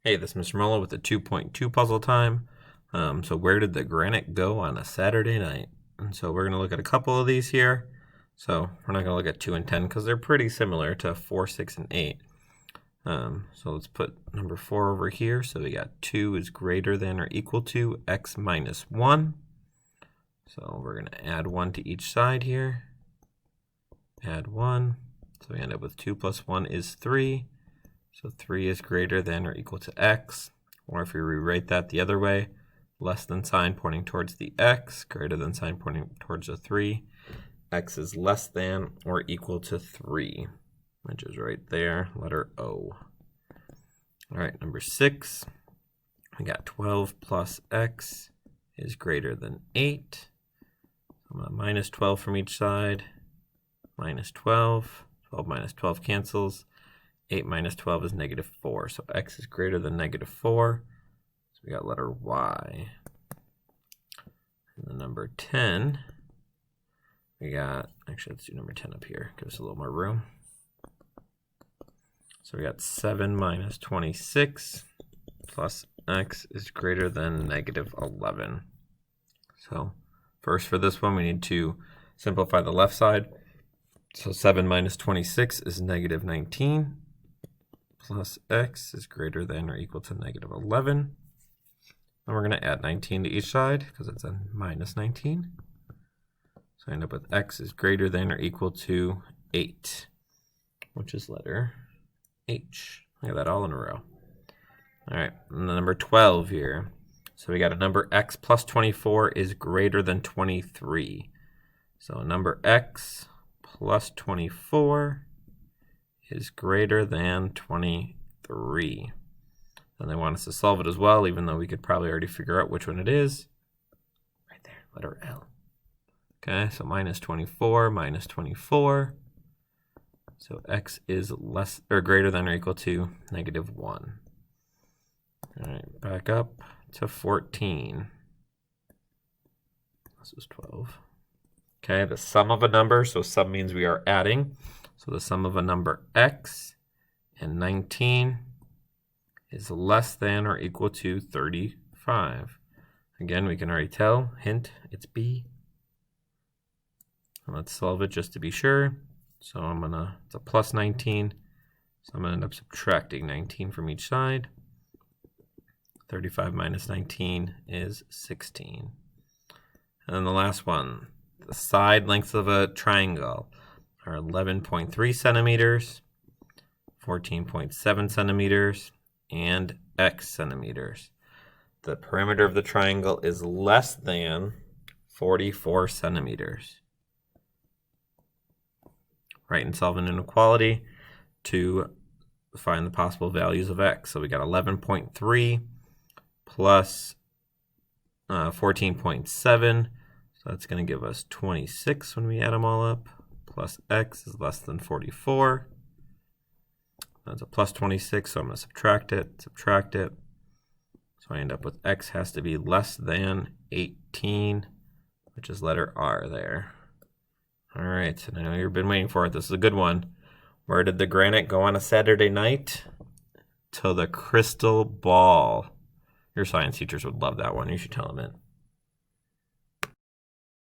Hey, this is Mr. Mulla with the 2.2 puzzle time. So where did the granite go on a Saturday night? And so we're going to look at a couple of these here. So we're not going to look at 2 and 10 because they're pretty similar to 4, 6, and 8. So let's put number 4 over here. So we got 2 is greater than or equal to x minus 1. So we're going to add 1 to each side here. Add 1. So we end up with 2 plus 1 is 3. So 3 is greater than or equal to x, or if we rewrite that the other way, less than sign pointing towards the x, greater than sign pointing towards the 3, x is less than or equal to 3, which is right there, letter O. All right, number 6, we got 12 plus x is greater than 8. I'm going to minus 12 from each side, minus 12, 12 minus 12 cancels. 8 minus 12 is negative 4, so x is greater than negative 4. So we got letter Y. And then number 10, we got, actually let's do number 10 up here, give us a little more room. So we got 7 minus 26 plus x is greater than negative 11. So first for this one, we need to simplify the left side. So 7 minus 26 is negative 19. Plus x is greater than or equal to negative 11. And we're going to add 19 to each side because it's a minus 19. So I end up with x is greater than or equal to 8, which is letter H. Look at that all in a row. All right, and the number 12 here. So we got a number x plus 24 is greater than 23. So a number x plus 24 is greater than 23. And they want us to solve it as well, even though we could probably already figure out which one it is. Right there, letter L. Okay, so minus 24, minus 24. So x is less or greater than or equal to negative 1. All right, back up to 14. This was 12. Okay, the sum of a number, so sum means we are adding. So the sum of a number x and 19 is less than or equal to 35. Again, we can already tell, hint, it's B. And let's solve it just to be sure. So it's a plus 19. So I'm gonna end up subtracting 19 from each side. 35 minus 19 is 16. And then the last one, the side lengths of a triangle are 11.3 centimeters, 14.7 centimeters, and x centimeters. The perimeter of the triangle is less than 44 centimeters. Write and solve an inequality to find the possible values of x. So we got 11.3 plus 14.7, so that's going to give us 26 when we add them all up. Plus x is less than 44. That's a plus 26, so I'm going to subtract it. So I end up with x has to be less than 18, which is letter R there. All right, and I know you've been waiting for it. This is a good one. Where did the granite go on a Saturday night? To the crystal ball. Your science teachers would love that one. You should tell them it.